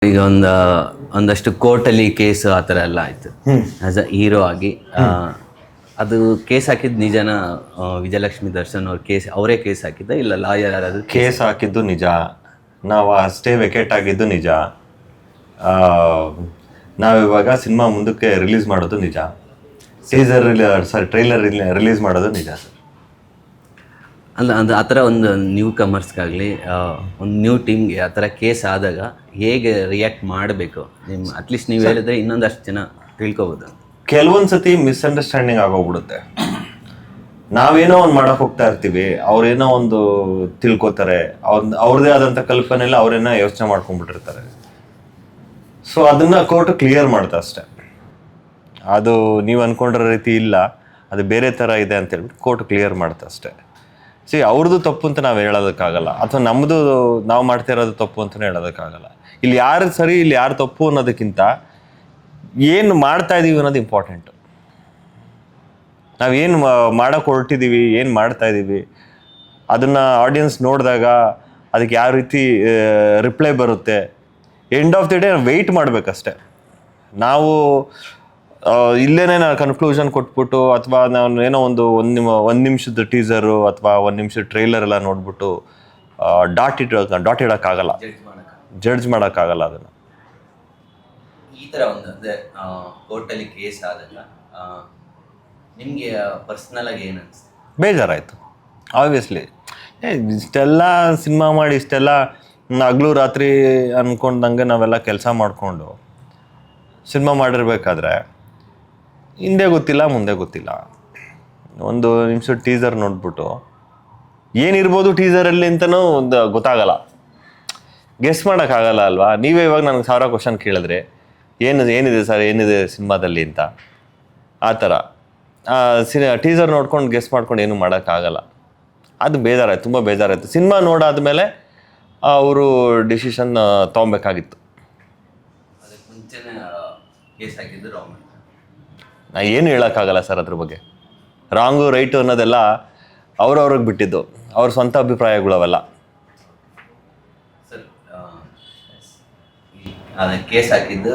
ಈಗ ಒಂದಷ್ಟು ಕೋರ್ಟಲ್ಲಿ ಕೇಸ್ ಆ ಥರ ಎಲ್ಲ ಆಯಿತು ಆ್ಯಸ್ ಅ ಹೀರೋ ಆಗಿ. ಅದು ಕೇಸ್ ಹಾಕಿದ್ದು ನಿಜನ? ವಿಜಯಲಕ್ಷ್ಮಿ ದರ್ಶನ್ ಅವ್ರ ಕೇಸ್ ಅವರೇ ಕೇಸ್ ಹಾಕಿದ್ದ ಇಲ್ಲ ಲಾಯರ್ ಯಾರಾದರೂ? ಕೇಸ್ ಹಾಕಿದ್ದು ನಿಜ, ನಾವು ಅಷ್ಟೇ ವೆಕೇಟ್ ಆಗಿದ್ದು ನಿಜ. ನಾವಿವಾಗ ಸಿನಿಮಾ ಮುಂದಕ್ಕೆ ರಿಲೀಸ್ ಮಾಡೋದು ನಿಜ, ಟ್ರೈಲರ್ ರಿಲೀಸ್ ಮಾಡೋದು ನಿಜ ಸರ್. ಅಂದ್ರೆ ಆ ಥರ ಒಂದು ನ್ಯೂ ಕಮರ್ಸ್ಗಾಗಲಿ ಒಂದು ನ್ಯೂ ಟೀಮ್ಗೆ ಆ ಥರ ಕೇಸ್ ಆದಾಗ ಹೇಗೆ ರಿಯಾಕ್ಟ್ ಮಾಡಬೇಕು ನಿಮ್ಮ ಅಟ್ಲೀಸ್ಟ್ ನೀವು ಹೇಳಿದ್ರೆ ಇನ್ನೊಂದಷ್ಟು ಜನ ತಿಳ್ಕೊಬೋದು. ಕೆಲವೊಂದು ಸತಿ ಮಿಸ್ಅಂಡರ್ಸ್ಟ್ಯಾಂಡಿಂಗ್ ಆಗೋಗ್ಬಿಡುತ್ತೆ. ನಾವೇನೋ ಒಂದು ಮಾಡಕ್ಕೆ ಹೋಗ್ತಾ ಇರ್ತೀವಿ, ಅವ್ರೇನೋ ಒಂದು ತಿಳ್ಕೊತಾರೆ, ಅವ್ರದ್ದೇ ಆದಂಥ ಕಲ್ಪನೆಲ್ಲ ಅವರೇನೋ ಯೋಚನೆ ಮಾಡ್ಕೊಂಡ್ಬಿಟ್ಟಿರ್ತಾರೆ. ಸೊ ಅದನ್ನ ಕೋರ್ಟ್ ಕ್ಲಿಯರ್ ಮಾಡ್ತಾ ಅಷ್ಟೆ. ಅದು ನೀವು ಅಂದ್ಕೊಂಡಿರೋ ರೀತಿ ಇಲ್ಲ, ಅದು ಬೇರೆ ಥರ ಇದೆ ಅಂತ ಹೇಳ್ಬಿಟ್ಟು ಕೋರ್ಟ್ ಕ್ಲಿಯರ್ ಮಾಡ್ತಾ ಅಷ್ಟೆ. ಅವ್ರದ್ದು ತಪ್ಪು ಅಂತ ನಾವು ಹೇಳೋದಕ್ಕಾಗಲ್ಲ, ಅಥವಾ ನಮ್ಮದು ನಾವು ಮಾಡ್ತಾ ಇರೋದು ತಪ್ಪು ಅಂತಲೇ ಹೇಳೋದಕ್ಕಾಗಲ್ಲ. ಇಲ್ಲಿ ಯಾರು ಸರಿ ಇಲ್ಲಿ ಯಾರು ತಪ್ಪು ಅನ್ನೋದಕ್ಕಿಂತ ಏನು ಮಾಡ್ತಾ ಇದ್ದೀವಿ ಅನ್ನೋದು ಇಂಪಾರ್ಟೆಂಟು. ನಾವೇನು ಮಾಡೋಕ್ಕೆ ಹೊರಟಿದ್ದೀವಿ, ಏನು ಮಾಡ್ತಾ ಇದ್ದೀವಿ, ಅದನ್ನು ಆಡಿಯನ್ಸ್ ನೋಡಿದಾಗ ಅದಕ್ಕೆ ಯಾವ ರೀತಿ ರಿಪ್ಲೈ ಬರುತ್ತೆ, end of the day wait ಮಾಡಬೇಕಷ್ಟೆ. ನಾವು ಇಲ್ಲೇನೇ ನಾನು ಕನ್ಕ್ಲೂಷನ್ ಕೊಟ್ಬಿಟ್ಟು ಅಥವಾ ನಾನು ಏನೋ ಒಂದು ನಿಮಿಷದ ಟೀಸರು ಅಥವಾ 1 ನಿಮಿಷದ ಟ್ರೈಲರ್ ಎಲ್ಲ ನೋಡ್ಬಿಟ್ಟು ಡಾಟ್ ಇಡೋಕ್ಕಾಗಲ್ಲ, ಜಡ್ಜ್ ಮಾಡೋಕ್ಕಾಗಲ್ಲ ಅದನ್ನು. ಈ ಥರ ಒಂದು ಅಂದರೆ ಕೋರ್ಟಲ್ಲಿ ಕೇಸ್ ಆದಾಗ ನಿಮಗೆ ಪರ್ಸ್ನಲಾಗಿ ಏನು ಅನಿಸ್ತು? ಬೇಜಾರಾಯಿತು ಆಬ್ವಿಯಸ್ಲಿ. ಇಷ್ಟೆಲ್ಲ ಸಿನಿಮಾ ಮಾಡಿ ಇಷ್ಟೆಲ್ಲ ಹಗಲು ರಾತ್ರಿ ಅಂದ್ಕೊಂಡಂಗೆ ನಾವೆಲ್ಲ ಕೆಲಸ ಮಾಡಿಕೊಂಡು ಸಿನಿಮಾ ಮಾಡಿರ್ಬೇಕಾದ್ರೆ ಹಿಂದೆ ಗೊತ್ತಿಲ್ಲ ಮುಂದೆ ಗೊತ್ತಿಲ್ಲ. 1 ನಿಮಿಷ ಟೀಸರ್ ನೋಡ್ಬಿಟ್ಟು ಏನಿರ್ಬೋದು ಟೀಸರಲ್ಲಿ ಅಂತಲೂ ಒಂದು ಗೊತ್ತಾಗಲ್ಲ, ಗೆಸ್ ಮಾಡೋಕ್ಕಾಗಲ್ಲ ಅಲ್ವಾ? ನೀವೇ ಇವಾಗ ನನಗೆ 1000 ಕ್ವಶನ್ ಕೇಳಿದ್ರೆ ಏನಿದೆ ಸರ್, ಏನಿದೆ ಸಿನಿಮಾದಲ್ಲಿ ಅಂತ, ಆ ಥರ ಟೀಸರ್ ನೋಡ್ಕೊಂಡು ಗೆಸ್ ಮಾಡ್ಕೊಂಡು ಏನೂ ಮಾಡೋಕ್ಕಾಗಲ್ಲ. ಅದು ಬೇಜಾರಾಯ್ತು, ತುಂಬ ಬೇಜಾರಾಯಿತು. ಸಿನಿಮಾ ನೋಡಾದ್ಮೇಲೆ ಅವರು ಡಿಸಿಷನ್ ತೊಗೊಬೇಕಾಗಿತ್ತು. ಅದಕ್ಕೆ ಮುಂಚೆನೇ ಕೇಸ್ ಹಾಕಿದ್ದು ರಾಂಗ್. ನಾ ಏನು ಹೇಳೋಕ್ಕಾಗಲ್ಲ ಸರ್ ಅದ್ರ ಬಗ್ಗೆ. ರಾಂಗು ರೈಟು ಅನ್ನೋದೆಲ್ಲ ಅವ್ರವ್ರಿಗೆ ಬಿಟ್ಟಿದ್ದು, ಅವ್ರ ಸ್ವಂತ ಅಭಿಪ್ರಾಯಗಳು ಅವೆಲ್ಲ. ಸರ್ ಅದಕ್ಕೆ ಕೇಸ್ ಹಾಕಿದ್ದು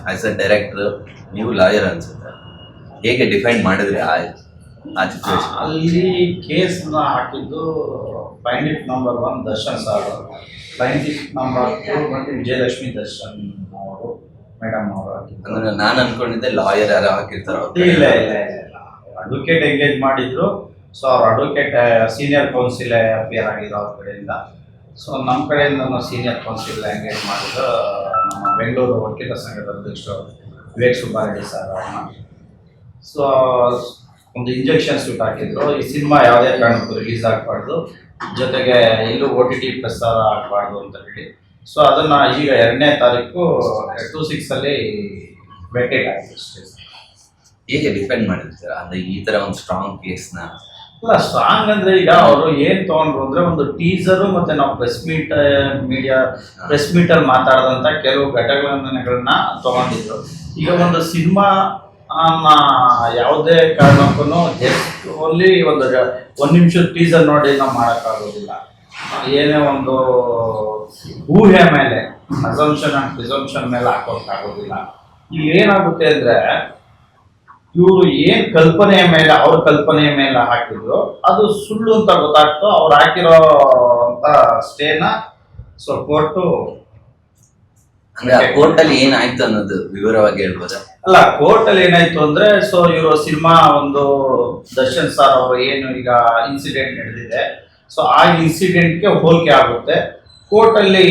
ಆ್ಯಸ್ ಅ ಡೈರೆಕ್ಟ್ರು, ನೀವು ಲಾಯರ್ ಅನ್ಸುತ್ತೆ, ಹೇಗೆ ಡಿಫೈನ್ ಮಾಡಿದ್ರಿ ಆ ಸಿಚುವೇಶನ್? ಅಲ್ಲಿ ಕೇಸ್ನ ಹಾಕಿದ್ದು ಪ್ಲಾಂಟಿಫ್ ನಂಬರ್ 1 ದರ್ಶನ್ ಸರ್, ಪ್ಲಾಂಟಿಫ್ ನಂಬರ್ 2 ಮತ್ತು ವಿಜಯಲಕ್ಷ್ಮಿ ದರ್ಶನ್ ಅವರು ಮೇಡಮ್ ಅವರು ಹಾಕಿದ್ರು. ಅಂದ್ರೆ ನಾನು ಅನ್ಕೊಂಡಿದ್ದೆ ಲಾಯರ್ ಯಾರು ಹಾಕಿರ್ತಾರೋ. ಇಲ್ಲ ಅಡ್ವೊಕೇಟ್ ಎಂಗೇಜ್ ಮಾಡಿದ್ರು. ಸೊ ಅವ್ರ ಅಡ್ವೊಕೇಟ್ ಸೀನಿಯರ್ ಕೌನ್ಸಿಲ್ ಅಪಿಯರ್ ಆಗಿರೋ ಅವ್ರ ಕಡೆಯಿಂದ. ಸೊ ನಮ್ಮ ಕಡೆಯಿಂದ ಸೀನಿಯರ್ ಕೌನ್ಸಿಲ್ ಎಂಗೇಜ್ ಮಾಡಿದ್ರು ನಮ್ಮ ಬೆಂಗಳೂರು ವಕೀಲ ಸಂಘದ ಅಧ್ಯಕ್ಷರು ವಿವೇಕ್ ಸುಬ್ಬಾರೆಡ್ಡಿ ಸರ್ ಅವ್ರನ್ನ. ಸೊ ಒಂದು ಇಂಜೆಕ್ಷನ್ ಸೂಟ್ ಹಾಕಿದ್ರು, ಈ ಸಿನಿಮಾ ಯಾವುದೇ ಕಾರಣಕ್ಕೂ ರಿಲೀಸ್ ಆಗಬಾರ್ದು, ಜೊತೆಗೆ ಎಲ್ಲೂ OTT ಪ್ರಸಾರ ಆಗಬಾರ್ದು ಅಂತ ಹೇಳಿ. ಸೊ ಅದನ್ನು ಈಗ 2ನೇ ತಾರೀಕು 26 ವೆಕೇಟ್ ಆಗಿದೆ ಅಷ್ಟೇ. ಹೇಗೆ ಡಿಫೆಂಡ್ ಮಾಡಿದ್ರು ಸರ್ ಅಂದರೆ ಈ ಥರ ಒಂದು ಸ್ಟ್ರಾಂಗ್ ಕೇಸ್ನ? ಅಲ್ಲ ಸ್ಟ್ರಾಂಗ್ ಅಂದರೆ ಈಗ ಅವರು ಏನು ತೊಗೊಂಡ್ರು ಅಂದರೆ ಒಂದು ಟೀಸರು ಮತ್ತು ನಾವು ಪ್ರೆಸ್ ಮೀಟಲ್ಲಿ ಮಾತಾಡಿದಂಥ ಕೆಲವು ಘಟನೆಗಳನ್ನ ತೊಗೊಂಡಿದ್ರು. ಈಗ ಒಂದು ಸಿನಿಮಾ ಯಾವುದೇ ಕಾರಣಕ್ಕೂ ಜಸ್ಟ್ ಓನ್ಲಿ 1 ನಿಮಿಷದ ಟೀಸರ್ ನೋಡಿ ನಾವು ಮಾಡೋಕ್ಕಾಗೋದಿಲ್ಲ. ಏನೇ ಒಂದು ಊಹೆ ಮೇಲೆ ಅಸಂಪ್ಷನ್ ಆ್ಯಂಡ್ ಪ್ರಿಸಂಪ್ಷನ್ ಮೇಲೆ ಹಾಕೋಕ್ಕಾಗೋದಿಲ್ಲ. ಇಲ್ಲಿ ಏನಾಗುತ್ತೆ ಅಂದರೆ ಇವರು ಏನು ಕಲ್ಪನೆಯ ಮೇಲೆ ಅವ್ರ ಕಲ್ಪನೆಯ ಮೇಲೆ ಹಾಕಿದ್ರು ಅದು ಸುಳ್ಳು ಅಂತ ಗೊತ್ತಾಗ್ತು. ಅವ್ರು ಹಾಕಿರೋ ಅಂತ ಸ್ಟೇನ ಸೊ ಕೋರ್ಟು ಕೋರ್ಟಲ್ಲಿ ಏನಾಯ್ತು ಅನ್ನೋದು ವಿವರವಾಗಿ ಹೇಳ್ಬೋದಾ? ಅಲ್ಲ, ಕೋರ್ಟಲ್ಲಿ ಏನಾಯ್ತು ಅಂದ್ರೆ ಸೊ ಇವರು ಸಿನಿಮಾ ಒಂದು ದರ್ಶನ್ ಸರ್ ಅವರು ಏನು ಈಗ ಇನ್ಸಿಡೆಂಟ್ ನಡೆದಿದೆ, ಸೊ ಆ ಇನ್ಸಿಡೆಂಟ್ಗೆ ಹೋಲಿಕೆ ಆಗುತ್ತೆ. ಕೋರ್ಟಲ್ಲಿ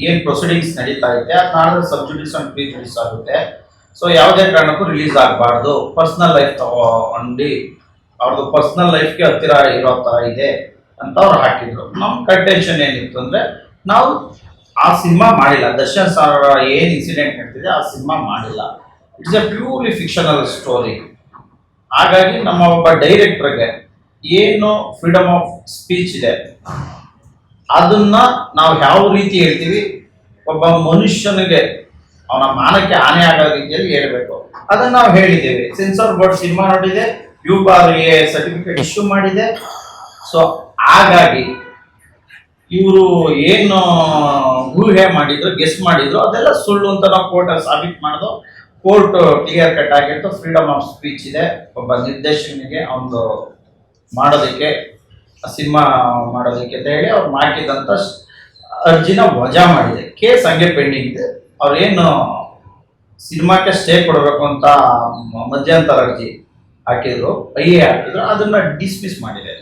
ಏನು ಪ್ರೊಸೀಡಿಂಗ್ಸ್ ನಡೀತಾ ಇದೆ ಅದು ನಾಳೆ ಸಬ್ಜುಡಿಸ್ ಅಂಡ್ ಪ್ರಿಜುಡಿಸ್ ಆಗುತ್ತೆ. ಸೊ ಯಾವುದೇ ಕಾರಣಕ್ಕೂ ರಿಲೀಸ್ ಆಗಬಾರ್ದು, ಪರ್ಸ್ನಲ್ ಲೈಫ್ ತಗೊಂಡು ಅವ್ರದ್ದು ಪರ್ಸ್ನಲ್ ಲೈಫ್ಗೆ ಹತ್ತಿರ ಇರೋ ಥರ ಇದೆ ಅಂತ ಅವ್ರು ಹಾಕಿದ್ರು. ನಮ್ಮ ಕಂಟೆನ್ಷನ್ ಏನಿತ್ತು ಅಂದರೆ ನಾವು ಆ ಸಿನಿಮಾ ಮಾಡಿಲ್ಲ, ದರ್ಶನ್ ಸರ್ ಏನು ಇನ್ಸಿಡೆಂಟ್ ನಡೆದಿದೆ ಆ ಸಿನಿಮಾ ಮಾಡಿಲ್ಲ, it's A purely fictional story. ಹಾಗಾಗಿ ನಮ್ಮ ಒಬ್ಬ ಡೈರೆಕ್ಟರ್ಗೆ ಏನು ಫ್ರೀಡಮ್ ಆಫ್ ಸ್ಪೀಚ್ ಇದೆ ಅದನ್ನ ನಾವು ಯಾವ ರೀತಿ ಹೇಳ್ತೀವಿ, ಒಬ್ಬ ಮನುಷ್ಯನಿಗೆ ಅವನ ಮಾನಕ್ಕೆ ಹಾನಿ ಆಗೋ ರೀತಿಯಲ್ಲಿ ಹೇಳಬೇಕು, ಅದನ್ನ ನಾವು ಹೇಳಿದ್ದೇವೆ. ಸೆನ್ಸಾರ್ ಬೋರ್ಡ್ ಸಿನಿಮಾ ನೋಡಿದೆ, UBARಗೆ ಸರ್ಟಿಫಿಕೇಟ್ ಇಶ್ಯೂ ಮಾಡಿದೆ. ಸೊ ಹಾಗಾಗಿ ಇವರು ಏನು ಊಹೆ ಮಾಡಿದ್ರು, ಗೆಸ್ ಮಾಡಿದ್ರು, ಅದೆಲ್ಲ ಸುಳ್ಳು ಅಂತ ನಾವು ಕೋರ್ಟಲ್ಲಿ ಸಾಬೀತು ಮಾಡಿದ್ರು. ಕೋರ್ಟ್ ಕ್ಲಿಯರ್ ಕಟ್ ಆಗಿತ್ತು. ಫ್ರೀಡಮ್ ಆಫ್ ಸ್ಪೀಚ್ ಇದೆ ಒಬ್ಬ ನಿರ್ದೇಶಕನಿಗೆ ಒಂದು ಮಾಡೋದಕ್ಕೆ, ಸಿನಿಮಾ ಮಾಡೋದಕ್ಕೆ ಅಂತ ಹೇಳಿ ಅವ್ರು ಹಾಕಿದಂತ ಅರ್ಜಿನ ವಜಾ ಮಾಡಿದೆ. ಕೇಸ್ ಹಂಗೆ ಪೆಂಡಿಂಗ್ ಇದೆ. ಅವ್ರೇನು ಸಿನಿಮಾಕ್ಕೆ ಸ್ಟೇ ಕೊಡಬೇಕು ಅಂತ ಮಧ್ಯಂತರ ಅರ್ಜಿ ಹಾಕಿದ್ರು, ಹಾಕಿದ್ರು, ಅದನ್ನ ಡಿಸ್ಮಿಸ್ ಮಾಡಿದೆ.